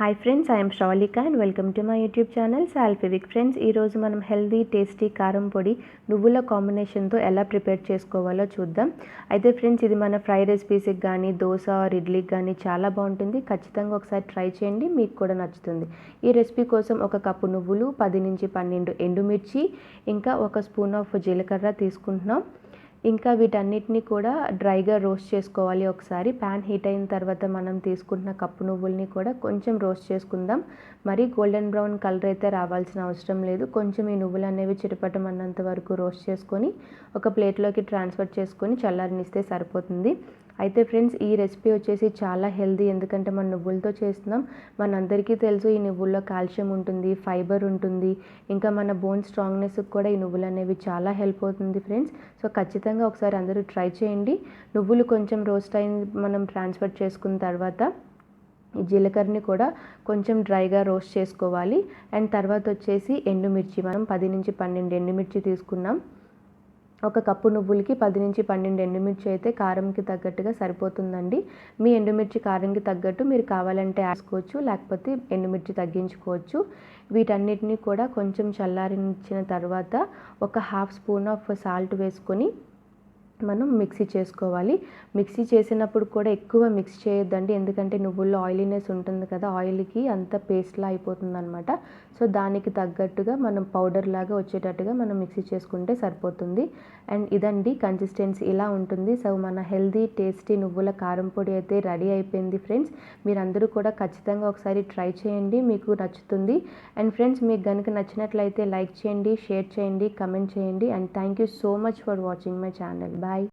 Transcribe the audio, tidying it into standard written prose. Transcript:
Hi friends, I'm Sravalika and welcome to my YouTube channel సాల్ఫివిక్. Friends, ఈరోజు మనం healthy tasty కారం పొడి నువ్వుల కాంబినేషన్తో ఎలా ప్రిపేర్ చేసుకోవాలో చూద్దాం. అయితే ఫ్రెండ్స్, ఇది మన ఫ్రై రెసిపీస్కి కానీ దోశ ఆర్ ఇడ్లీకి కానీ చాలా బాగుంటుంది. ఖచ్చితంగా ఒకసారి ట్రై చేయండి, మీకు కూడా నచ్చుతుంది. ఈ రెసిపీ కోసం 1 కప్పు నువ్వులు, 10 నుంచి 12 ఎండుమిర్చి, ఇంకా 1 స్పూన్ ఆఫ్ జీలకర్ర తీసుకుంటున్నాం. ఇంకా వీటన్నిటిని కూడా డ్రైగా రోస్ట్ చేసుకోవాలి. ఒకసారి ప్యాన్ హీట్ అయిన తర్వాత మనం తీసుకుంటున్న కప్పు నువ్వుల్ని కూడా కొంచెం రోస్ట్ చేసుకుందాం. మరి గోల్డెన్ బ్రౌన్ కలర్ అయితే రావాల్సిన అవసరం లేదు. కొంచెం ఈ నువ్వులు అనేవి చిటపటమన్నంత వరకు రోస్ట్ చేసుకొని ఒక ప్లేట్లోకి ట్రాన్స్ఫర్ చేసుకొని చల్లారనిస్తే సరిపోతుంది. అయితే ఫ్రెండ్స్, ఈ రెసిపీ వచ్చేసి చాలా హెల్దీ, ఎందుకంటే మనం నువ్వులతో చేస్తున్నాం. మనందరికీ తెలుసు ఈ నువ్వుల్లో కాల్షియం ఉంటుంది, ఫైబర్ ఉంటుంది, ఇంకా మన బోన్ స్ట్రాంగ్నెస్కి కూడా ఈ నువ్వులు అనేవి చాలా హెల్ప్ అవుతుంది ఫ్రెండ్స్. సో ఖచ్చితంగా ఒకసారి అందరూ ట్రై చేయండి. నువ్వులు కొంచెం రోస్ట్ అయిన మనం ట్రాన్స్ఫర్ చేసుకున్న తర్వాత ఈ జీలకర్రని కూడా కొంచెం డ్రైగా రోస్ట్ చేసుకోవాలి. అండ్ తర్వాత వచ్చేసి ఎండుమిర్చి, మనం 10 నుంచి 12 ఎండుమిర్చి తీసుకున్నాం. 1 కప్పు నువ్వులకి 10 నుంచి 12 ఎండుమిర్చి అయితే కారంకి తగ్గట్టుగా సరిపోతుందండి. మీ ఎండుమిర్చి కారంకి తగ్గట్టు మీరు కావాలంటే వేసుకోవచ్చు, లేకపోతే ఎండుమిర్చి తగ్గించుకోవచ్చు. వీటన్నిటిని కూడా కొంచెం చల్లారించిన తర్వాత 1/2 స్పూన్ ఆఫ్ సాల్ట్ వేసుకొని మనం మిక్సీ చేసుకోవాలి. మిక్సీ చేసినప్పుడు కూడా ఎక్కువ మిక్స్ చేయొద్దండి, ఎందుకంటే నువ్వుల్లో ఆయిలీనెస్ ఉంటుంది కదా, ఆయిల్కి అంత పేస్ట్లా అయిపోతుంది అనమాట. సో దానికి తగ్గట్టుగా మనం పౌడర్ లాగా వచ్చేటట్టుగా మనం మిక్సీ చేసుకుంటే సరిపోతుంది. అండ్ ఇదండి కన్సిస్టెన్సీ, ఇలా ఉంటుంది. సో మన హెల్దీ టేస్టీ నువ్వుల కారం పొడి అయితే రెడీ అయిపోయింది ఫ్రెండ్స్. మీరందరూ కూడా ఖచ్చితంగా ఒకసారి ట్రై చేయండి, మీకు నచ్చుతుంది. అండ్ ఫ్రెండ్స్, మీకు కనుక నచ్చినట్లయితే లైక్ చేయండి, షేర్ చేయండి, కమెంట్ చేయండి. And thank you so much for watching my channel. Bye.